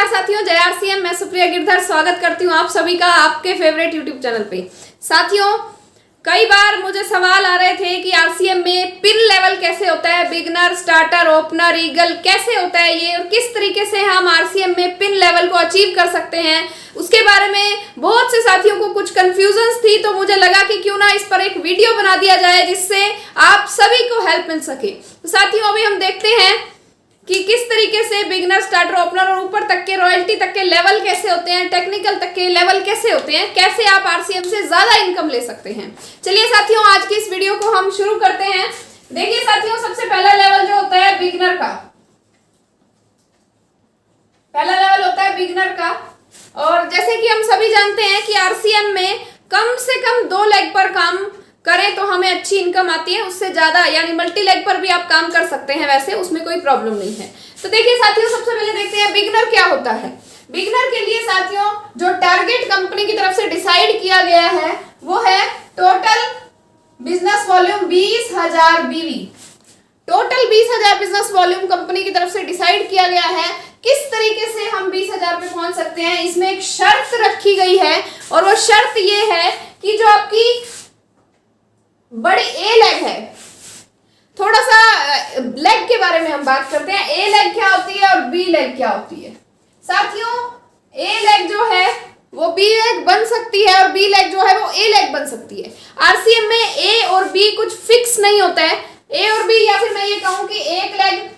नमस्कार साथियों, जय आरसीएम। मैं सुप्रिया गिरधर स्वागत करती हूँ आप सभी का आपके फेवरेट यूट्यूब चैनल पे। साथियों, कई बार मुझे सवाल आ रहे थे कि आरसीएम में पिन लेवल कैसे होता है, बिगनर, स्टार्टर, ओपनर, ईगल कैसे होता है ये, और किस तरीके से हम आरसीएम में पिन लेवल को अचीव कर सकते हैं, उसके बारे में बहुत से साथियों को कुछ कंफ्यूजन्स थी। तो मुझे लगा कि क्यों ना इस पर एक वीडियो बना दिया जाए जिससे आप सभी को हेल्प मिल सके। तो साथियों, अभी हम देखते हैं कि किस तरीके से बिगनर, स्टार्टर, ओपनर और ऊपर तक के रॉयल्टी तक के लेवल कैसे होते हैं, टेक्निकल तक के लेवल कैसे होते हैं, कैसे आप आरसीएम से ज्यादा इनकम ले सकते हैं। चलिए साथियों, आज की इस वीडियो को हम शुरू करते हैं। देखिए साथियों, सबसे पहला लेवल जो होता है बिगनर का, पहला लेवल होता है बिगनर का। और जैसे कि हम सभी जानते हैं कि आरसीएम में कम से कम 2 लेग पर काम करें तो हमें अच्छी इनकम आती है, उससे ज्यादा यानी मल्टी लेग पर भी आप काम कर सकते हैं, वैसे उसमें कोई प्रॉब्लम नहीं है। तो देखिए साथियों, सबसे पहले देखते हैं बिगनर क्या होता है। बिगनर के लिए साथियों जो टारगेट कंपनी की तरफ से डिसाइड किया गया है वो है टोटल बिजनेस वॉल्यूम 20,000 बीवी। टोटल 20,000 बिजनेस वॉल्यूम कंपनी की तरफ से डिसाइड किया गया है। किस तरीके से हम 20,000 पे पहुंच सकते हैं, इसमें एक शर्त रखी गई है, और वो शर्त ये है कि जो आपकी बड़ी ए लेग है, थोड़ा सा लेग के बारे में हम बात करते हैं। ए लेग क्या होती है और बी लेग क्या होती है। साथियों, ए लेग जो है वो बी लेग बन सकती है और बी लेग जो है वो ए लेग बन सकती है। आरसीएम में ए और बी कुछ फिक्स नहीं होता है। ए और बी, या फिर मैं ये कहूं कि एक लेग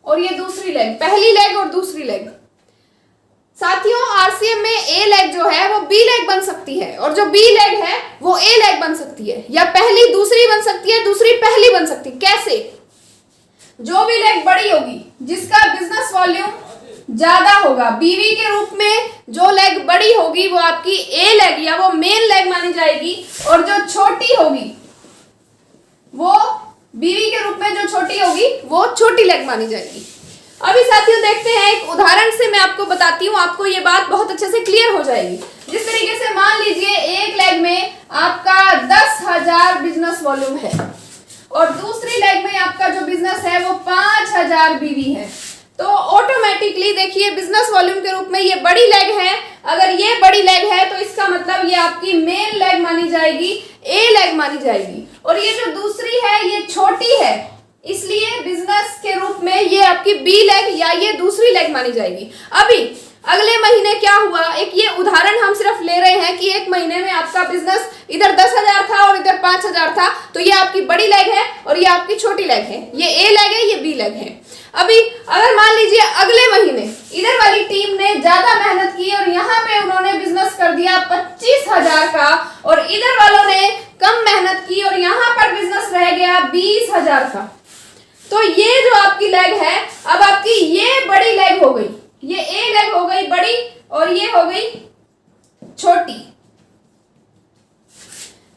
और ये दूसरी लेग, पहली लेग और दूसरी लेग। साथियों, आरसीएम में ए लेग जो है वो बी लेग बन सकती है, और जो बी लेग है वो ए लेग बन सकती है, या पहली दूसरी बन सकती है, दूसरी पहली बन सकती है। कैसे? जो भी लेग बड़ी होगी, जिसका बिजनेस वॉल्यूम ज्यादा होगा, बीवी के रूप में जो लेग बड़ी होगी वो आपकी ए लेग या वो मेन लेग मानी जाएगी, और जो छोटी होगी वो बीवी के रूप में जो छोटी होगी वो छोटी लेग मानी जाएगी। अभी साथियों देखते हैं, एक उदाहरण से मैं आपको बताती हूँ, आपको ये बात बहुत अच्छे से क्लियर हो जाएगी। जिस तरीके से मान लीजिए एक लेग में आपका 10,000 बिजनेस वॉल्यूम है और दूसरी लेग में आपका जो बिजनेस है वो 5,000 बीवी है, तो ऑटोमेटिकली देखिए बिजनेस वॉल्यूम के रूप में ये बड़ी लेग है। अगर ये बड़ी लेग है तो इसका मतलब ये आपकी मेन लेग मानी जाएगी, ए लेग मानी जाएगी, और ये जो दूसरी है ये छोटी है, इसलिए बिजनेस के रूप में ये आपकी बी लेग या ये दूसरी लेग मानी जाएगी। अभी अगले महीने क्या हुआ, एक ये उदाहरण हम सिर्फ ले रहे हैं कि एक महीने में आपका बिजनेस इधर 10,000 था और इधर 5,000 था, तो ये आपकी बड़ी लेग है और ये आपकी छोटी लेग है, ये ए लेग है, ये बी लेग है। अभी अगर मान लीजिए अगले महीने इधर वाली टीम ने ज्यादा मेहनत की और यहाँ पे उन्होंने बिजनेस कर दिया 25,000 का, और इधर वालों ने कम मेहनत की और यहाँ पर बिजनेस रह गया 20,000 का, तो ये जो आपकी लेग है, अब आपकी ये बड़ी लेग हो गई, ये ए लेग हो गई बड़ी और ये हो गई छोटी।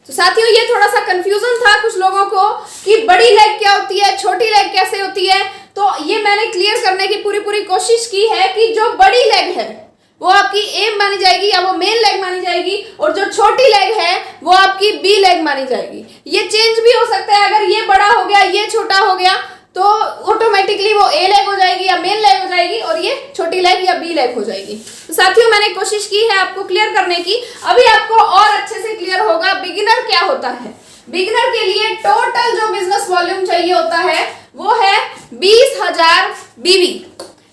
तो साथियों, ये थोड़ा सा कंफ्यूजन था कुछ लोगों को कि बड़ी लेग क्या होती है, छोटी लेग कैसे होती है। तो ये मैंने क्लियर करने की पूरी कोशिश की है कि जो बड़ी लेग है वो आपकी ए मानी जाएगी या वो मेन लेग मानी जाएगी, और जो छोटी लेग है वो आपकी बी लेग मानी जाएगी। ये चेंज भी हो सकता है, अगर ये बड़ा हो गया, ये छोटा हो गया, तो ऑटोमेटिकली वो ए लेग हो जाएगी या मेन लेग हो जाएगी, और ये छोटी लेग या बी लेग हो जाएगी। तो साथियों, मैंने कोशिश की है आपको क्लियर करने की। अभी आपको और अच्छे से क्लियर होगा बिगिनर क्या होता है। बिगिनर के लिए टोटल जो बिजनेस वॉल्यूम चाहिए होता है वो है 20,000 बीवी।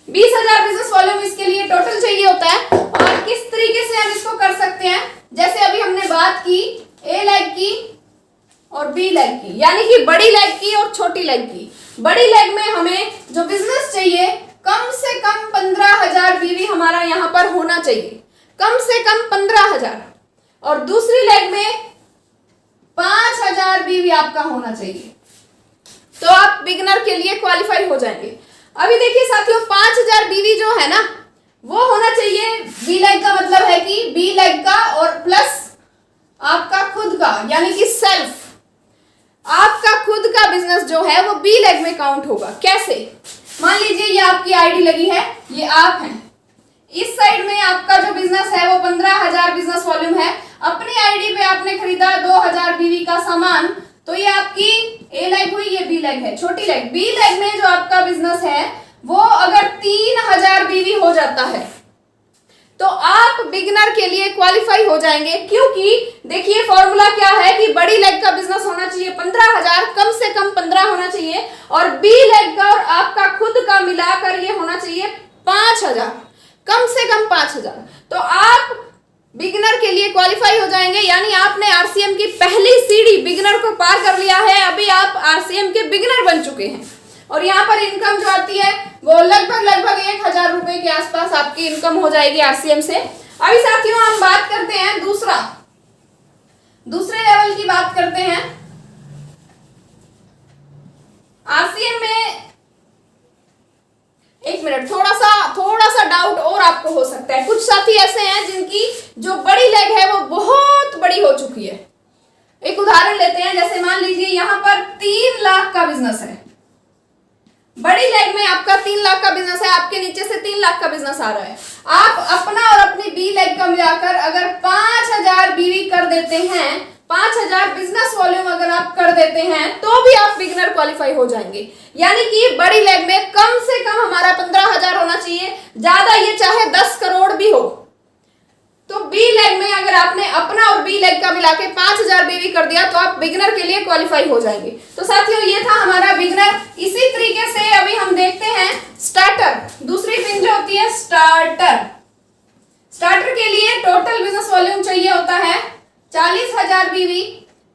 20,000 बिजनेस वॉल्यूम इसके लिए टोटल चाहिए होता है। और किस तरीके से हम इसको कर सकते हैं, जैसे अभी हमने बात की ए लेग की और बी लेग की, यानी कि बड़ी लेग की और छोटी लेग की। बड़ी लेग में हमें जो बिजनेस चाहिए कम से कम 15,000 बीवी हमारा यहाँ पर होना चाहिए, कम से कम 15,000, और दूसरी लेग में 5,000 बीवी आपका होना चाहिए, तो आप बिगिनर के लिए क्वालिफाई हो जाएंगे। अभी देखिए साथियों, 5,000 बीवी जो है ना वो होना चाहिए। बी लेग का मतलब है कि बी लेग का और प्लस आपका खुद का, यानी कि सेल्फ, आपका खुद का बिजनेस जो है वो बी लेग में काउंट होगा। कैसे? मान लीजिए ये आपकी आईडी लगी है, ये आप हैं, इस साइड में आपका जो बिजनेस है वो 15,000 बिजनेस वॉल्यूम है, अपनी आईडी पे आपने खरीदा 2,000 बीवी का सामान, तो ये आपकी ए लेग हुई, ये बी लेग है, छोटी लेग। बी लेग में जो आपका बिजनेस है वो अगर 3,000 बीवी हो जाता है, तो आप बिगिनर के लिए क्वालिफाई हो जाएंगे, क्योंकि देखिए फॉर्मूला क्या है कि बड़ी लेग का बिजनेस होना चाहिए 15,000, कम से कम 15 होना चाहिए, और बी लेग का और आपका खुद का मिलाकर ये होना चाहिए 5,000, कम से कम 5,000। तो आप बिगिनर के लिए क्वालिफाई हो जाएंगे, यानी आपने आरसीएम की पहली सीढ़ी बिगिनर को पार कर लिया है। अभी आप आरसीएम के बिगिनर बन चुके हैं, और यहाँ पर इनकम जो आती है वो लगभग 1,000 रुपए के आसपास आपकी इनकम हो जाएगी आरसीएम से। अभी साथियों हम बात करते हैं दूसरे लेवल की बात करते हैं। आरसीएम में एक मिनट, थोड़ा सा डाउट और आपको हो सकता है। कुछ साथी ऐसे हैं जिनकी जो बड़ी लेग है वो बहुत बड़ी हो चुकी है। एक उदाहरण लेते हैं, जैसे मान लीजिए यहाँ पर 3 लाख का बिजनेस है, बड़ी लेग में आपका 3 लाख का बिजनेस है, आपके नीचे से 3 लाख का बिजनेस आ रहा है। आप अपना और अपनी बी लेग का मिलाकर अगर 5,000 बीवी कर देते हैं, 5,000 बिजनेस वॉल्यूम अगर आप कर देते हैं, तो भी आप बिगिनर क्वालिफाई हो जाएंगे। यानी कि बड़ी लेग में कम से कम हमारा 15,000 होना चाहिए, ज्यादा ये चाहे 10 करोड़ भी हो। तो बी लेग में अगर आपने अपना और बी लेग का मिला के 5,000 बीवी कर दिया तो आप बिगिनर के लिए क्वालिफाई हो जाएंगे। तो साथियों ये था हमारा बिगिनर। इसी तरीके से अभी हम देखते हैं स्टार्टर। दूसरी पिन जो होती है स्टार्टर के लिए टोटल बिजनेस वॉल्यूम चाहिए होता है 40,000 बीवी,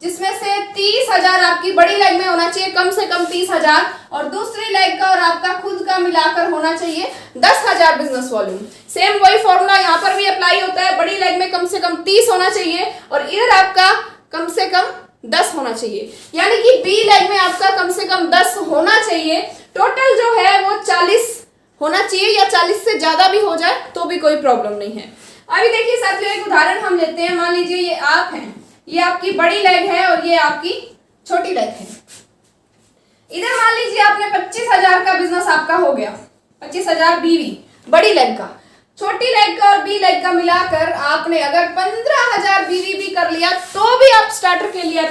जिसमें से 30,000 आपकी बड़ी लेग में होना चाहिए, कम से कम 30,000, और दूसरी लेग का और आपका खुद का मिलाकर होना चाहिए 10,000 बिजनेस वॉल्यूम। सेम वही फॉर्मूला यहाँ पर भी अप्लाई होता है। बड़ी लेग में कम से कम 30 होना चाहिए और इधर आपका कम से कम 10 होना चाहिए, यानी कि बी लेग में आपका कम से कम 10 होना चाहिए। टोटल जो है वो 40 होना चाहिए, या 40 से ज्यादा भी हो जाए तो भी कोई प्रॉब्लम नहीं है। अभी देखिए साथियों एक उदाहरण हम लेते हैं। मान लीजिए ये आप हैं, ये आपकी बड़ी लेग है और ये आपकी छोटी लेग है। इधर मान लीजिए आपने 25,000 का बिजनेस आपका हो गया, 25,000 बीवी बड़ी लेग का। छोटी लेग का और बी लेग का मिलाकर आपने अगर 15,000 बीवी भी कर लिया तो भी आप स्टार्टर के लिए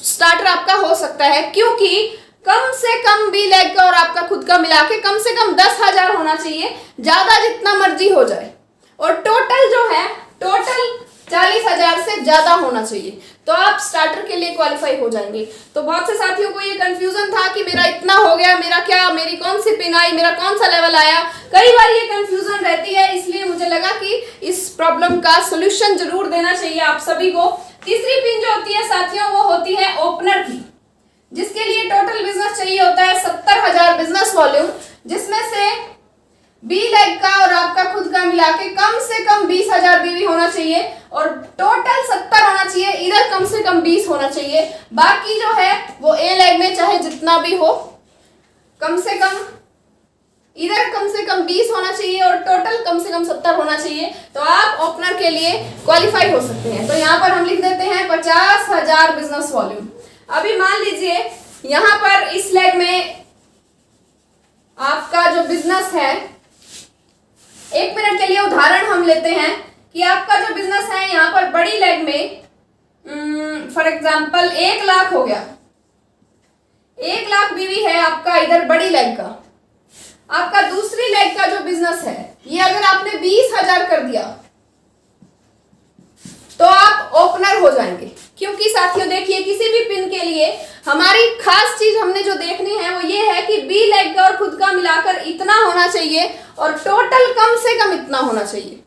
स्टार्टर आपका हो सकता है, क्योंकि कम से कम बी लेग का और आपका खुद का मिला के कम से कम 10,000 होना चाहिए, ज्यादा जितना मर्जी हो जाए, और टोटल जो है टोटल 40,000 से ज्यादा होना चाहिए, तो आप स्टार्टर के लिए क्वालिफाई हो जाएंगे। तो बहुत से साथियों को ये कंफ्यूजन था कि मेरा इतना हो गया, मेरी कौन सी पिन आई, मेरा कौन सा लेवल आया। कई बार ये कंफ्यूजन रहती है, इसलिए मुझे लगा कि इस प्रॉब्लम का सोल्यूशन जरूर देना चाहिए आप सभी को। तीसरी पिन जो होती है साथियों वो होती है ओपनर की, जिसके लिए टोटल बिजनेस चाहिए होता है 70,000 बिजनेस वॉल्यूम, जिसमें से बी लेग का और आपका खुद का मिला के कम से कम 20,000 बीवी होना चाहिए, और टोटल 70 होना चाहिए, इधर कम से कम 20 होना चाहिए। बाकी जो है वो ए लेग में चाहे जितना भी हो, कम से कम इधर कम से कम 20 होना चाहिए और टोटल कम से कम 70 होना चाहिए, तो आप ओपनर के लिए क्वालिफाई हो सकते हैं। तो यहाँ पर हम लिख देते हैं 50,000 बिजनेस वॉल्यूम। अभी मान लीजिए यहाँ पर इस लेग में आपका जो बिजनेस है, 1 मिनट के लिए उदाहरण हम लेते हैं कि आपका जो बिजनेस है यहाँ पर बड़ी लेग में फॉर एग्जांपल 1 लाख हो गया, 1 लाख बीवी है आपका इधर बड़ी लेग का। आपका दूसरी लेग का जो बिजनेस है ये अगर आपने 20,000 कर दिया तो आप ओपनर हो जाएंगे, क्योंकि साथियों देखिए किसी भी पिन के लिए हमारी खास चीज हमने जो देखनी है वो ये है कि बी लेग का और खुद का मिलाकर इतना होना चाहिए और टोटल कम से कम इतना होना चाहिए।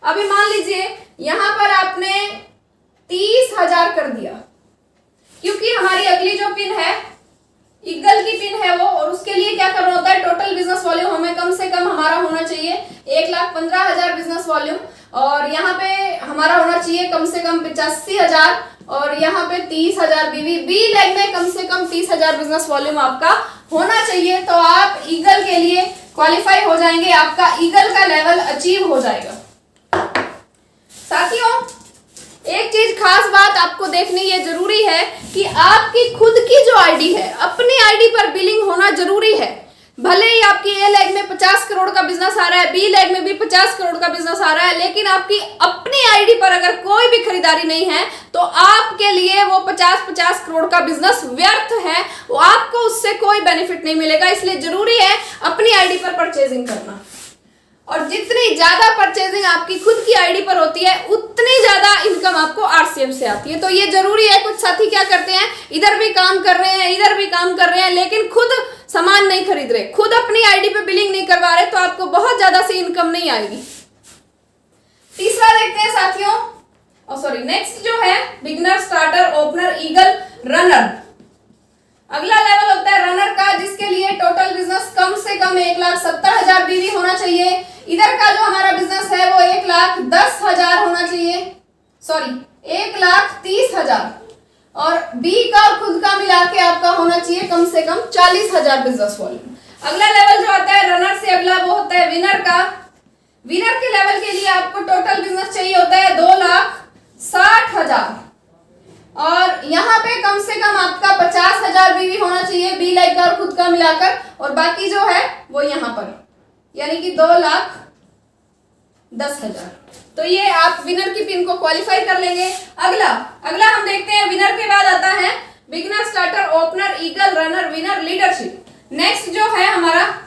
अभी मान लीजिए यहां पर आपने 30,000 कर दिया, क्योंकि हमारी अगली जो पिन है ईगल की पिन है वो, और उसके लिए क्या करना होता है, टोटल बिजनेस वॉल्यूम हमें कम से कम हमारा होना चाहिए 1,15,000 बिजनेस वॉल्यूम, और यहाँ पे हमारा होना चाहिए कम से कम 85,000, और यहाँ पे 30,000 बीवी। बी लेग में कम से कम 30,000 बिजनेस वॉल्यूम आपका होना चाहिए, तो आप ईगल के लिए क्वालिफाई हो जाएंगे, आपका ईगल का लेवल अचीव हो जाएगा। साथियों एक चीज खास बात आपको देखनी ये जरूरी है कि आपकी खुद की जो आईडी है, अपनी आईडी पर बिलिंग होना जरूरी है। भले ही आपकी ए लेग में 50 करोड़ का बिजनेस आ रहा है, बी लेग में भी 50 करोड़ का बिजनेस आ रहा है, लेकिन आपकी अपनी आईडी पर अगर कोई भी खरीदारी नहीं है तो आपके लिए वो 50-50 करोड़ का बिजनेस व्यर्थ है, वो आपको उससे कोई बेनिफिट नहीं मिलेगा। इसलिए जरूरी है अपनी आईडी पर परचेजिंग करना। और जितनी ज्यादा परचेजिंग आपकी खुद की आईडी पर होती है उतनी ज्यादा इनकम आपको आरसीएम से आती है। तो ये जरूरी है। कुछ साथी क्या करते हैं, इधर भी काम कर रहे हैं, इधर भी काम कर रहे हैं, लेकिन खुद सामान नहीं खरीद रहे, खुद अपनी आईडी पे बिलिंग नहीं करवा रहे, तो आपको बहुत ज्यादा सी इनकम नहीं आएगी। तीसरा देखते हैं साथियों, नेक्स्ट जो है beginner, starter, opener, eagle, runner. अगला लेवल होता है रनर का, जिसके लिए टोटल बिजनेस कम से कम 1,70,000 बीवी होना चाहिए। इधर का जो हमारा बिजनेस है वो 1,10,000 होना चाहिए, 1,30,000, और बी का और खुद का मिला के आपका होना चाहिए कम से कम 40,000 बिजनेस वॉल्यूम। अगला लेवल जो आता है रनर से अगला वो होता है विनर का। विनर के लेवल के लिए आपको टोटल बिजनेस चाहिए होता है 2,60,000, और यहाँ पे कम से कम आपका 50,000 बीवी होना चाहिए, बी लाइक और खुद का मिलाकर, और बाकी जो है वो यहाँ पर यानी कि 2,10,000। तो ये आप विनर की पिन को क्वालिफाई कर लेंगे। अगला हम देखते हैं विनर के बाद आता है beginner, starter, opener, eagle, runner, winner, leadership. Next जो है हमारा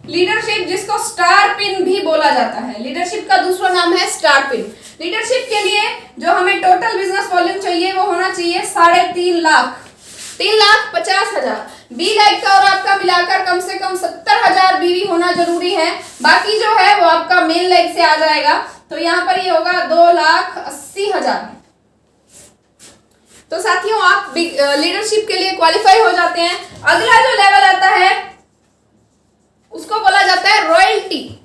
लीडरशिप, जिसको स्टार पिन भी बोला जाता है। लीडरशिप का दूसरा नाम है स्टार पिन। लीडरशिप के लिए जो हमें टोटल बिजनेस वॉल्यूम चाहिए वो होना चाहिए 3.5 लाख, 3,50,000। बी लाइक का और आपका मिलाकर कम से कम 70,000 बीवी होना जरूरी है। बाकी जो है वो आपका मेन लाइक से आ जाएगा, तो यहाँ पर ये होगा 2,80,000। तो साथियों आप लीडरशिप के लिए क्वालिफाई हो जाते हैं। अगला जो लेवल आता है उसको बोला जाता है रॉयल्टी।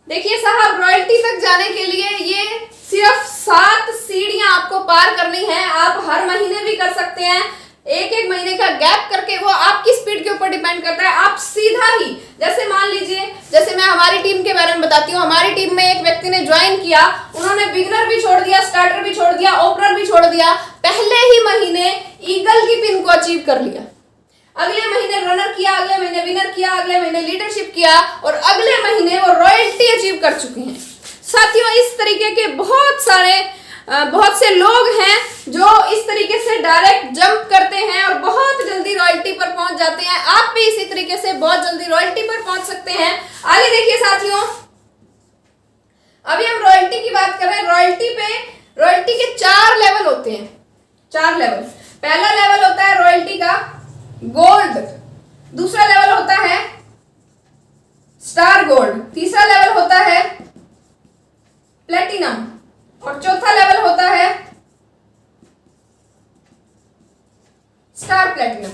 देखिए साहब, रॉयल्टी तक जाने के लिए ये सिर्फ 7 सीढ़ियां आपको पार करनी है। आप हर महीने भी कर सकते हैं, एक महीने का गैप करके, वो आपकी स्पीड के ऊपर डिपेंड करता है। आप सीधा ही, जैसे मान लीजिए, जैसे मैं हमारी टीम के बारे में बताती हूँ। हमारी टीम में एक व्यक्ति ने ज्वाइन किया, उन्होंने बिगिनर भी छोड़ दिया, स्टार्टर भी छोड़ दिया, ओपनर भी छोड़ दिया, पहले ही महीने ईगल की पिन को अचीव कर लिया। अगले महीने रनर किया, अगले महीने विनर किया, अगले महीने लीडरशिप किया, और अगले महीने वो रॉयल्टी अचीव कर चुके हैं। साथियों इस तरीके के बहुत से लोग हैं जो इस तरीके से डायरेक्ट जंप करते हैं और बहुत जल्दी रॉयल्टी पर पहुंच जाते हैं। आप भी इसी तरीके से बहुत जल्दी रॉयल्टी पर पहुंच सकते हैं। आगे देखिए साथियों, अभी हम रॉयल्टी की बात कर रहे हैं। रॉयल्टी के 4 लेवल होते हैं, 4 लेवल। पहला लेवल होता है रॉयल्टी का गोल्ड, दूसरा लेवल होता है स्टार गोल्ड, तीसरा लेवल होता है प्लेटिनम, और चौथा लेवल होता है स्टार प्लेटिनम,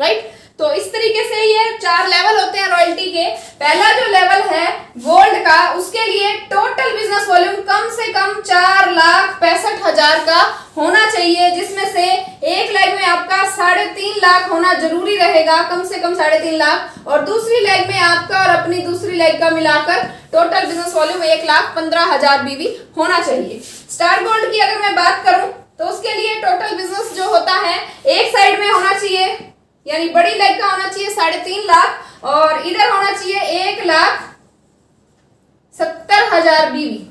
राइट। तो इस तरीके से ये 4 लेवल होते हैं रॉयल्टी के। पहला जो लेवल है गोल्ड का, उसके लिए टोटल बिजनेस वॉल्यूम कम से कम 4,65,000 का होना चाहिए, जिसमें से एक लेग में आपका 3.5 लाख होना जरूरी रहेगा, कम से कम 3.5 लाख, और दूसरी लेग में आपका और अपनी दूसरी लेग का मिलाकर टोटल बिजनेस वॉल्यूम 1,15,000 बीवी होना चाहिए। स्टार गोल्ड की अगर मैं बात करूं तो उसके लिए टोटल बिजनेस जो होता है एक साइड में होना चाहिए, यानी बड़ी लेग का होना चाहिए 3.5 लाख, और इधर होना चाहिए 1,70,000 बीवी,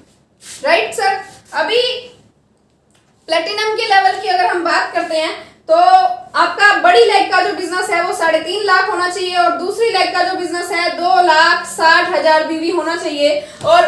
राइट सर। अभी प्लेटिनम के लेवल की अगर हम बात करते हैं तो आपका बड़ी लेग का जो बिजनेस है वो 3.5 लाख होना चाहिए, और दूसरी लेग का जो बिजनेस है 2,60,000 बीवी होना चाहिए। और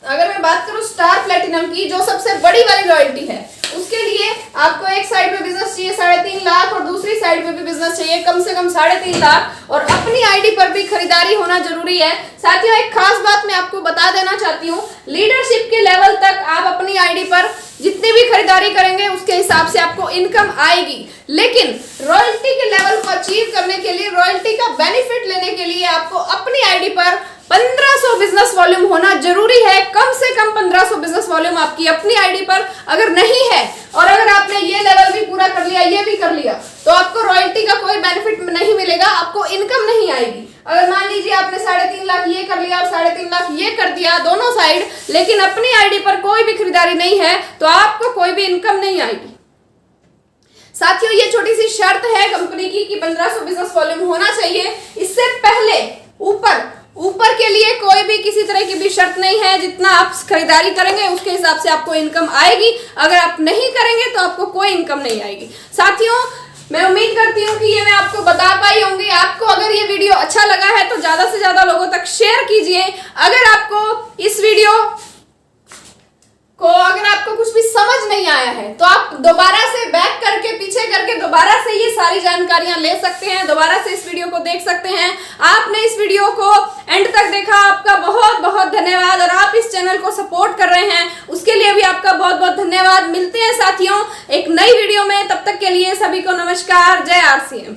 अगर मैं बात करूं स्टार प्लेटिनम की, जो सबसे बड़ी वाली रॉयल्टी है, उसके लिए आपको एक साइड पे बिजनेस चाहिए 3.5 लाख, और दूसरी साइड पे भी बिजनेस चाहिए कम से कम 3.5 लाख, और अपनी आईडी पर भी खरीदारी होना जरूरी है। साथियों एक खास बात मैं आपको बता देना चाहती हूँ, लीडरशिप के लेवल तक आप अपनी आईडी पर जितनी भी खरीदारी करेंगे उसके हिसाब से आपको इनकम आएगी, लेकिन रॉयल्टी के लेवल को अचीव करने के लिए, रॉयल्टी का बेनिफिट लेने के लिए आपको अपनी आईडी पर 1500 बिजनेस वॉल्यूम होना जरूरी है। कम से कम 1500 बिजनेस वॉल्यूम आपकी अपनी आईडी पर अगर नहीं है, और अगर आपने ये लेवल भी पूरा कर लिया, ये भी कर लिया, तो आपको रॉयल्टी का कोई बेनिफिट नहीं मिलेगा, आपको इनकम नहीं आएगी। अगर मान लीजिए आपने 3.5 लाख ये कर लिया और 3.5 लाख ये कर दिया दोनों साइड, लेकिन अपनी आईडी पर कोई भी खरीदारी नहीं है, तो आपको कोई भी इनकम नहीं आएगी। साथियों ये छोटी सी शर्त है कंपनी की कि 1500 बिजनेस वॉल्यूम होना चाहिए। इससे पहले ऊपर के लिए कोई भी किसी तरह की भी शर्त नहीं है। जितना आप खरीदारी करेंगे उसके हिसाब से आपको इनकम आएगी, अगर आप नहीं करेंगे तो आपको कोई इनकम नहीं आएगी। साथियों मैं उम्मीद करती हूँ कि ये मैं आपको बता पाई होंगी। आपको अगर ये वीडियो अच्छा लगा है तो ज्यादा से ज्यादा लोगों तक शेयर कीजिए। अगर आपको इस वीडियो को अगर आपको कुछ भी समझ नहीं आया है तो आप दोबारा से बैक करके पीछे करके दोबारा से ये सारी जानकारियां ले सकते हैं, दोबारा से इस वीडियो को देख सकते हैं। आपने इस वीडियो को एंड तक देखा, आपका बहुत बहुत धन्यवाद। और आप इस चैनल को सपोर्ट कर रहे हैं उसके लिए भी आपका बहुत बहुत धन्यवाद। मिलते हैं साथियों एक नई वीडियो में, तब तक के लिए सभी को नमस्कार। जय आरसीएम।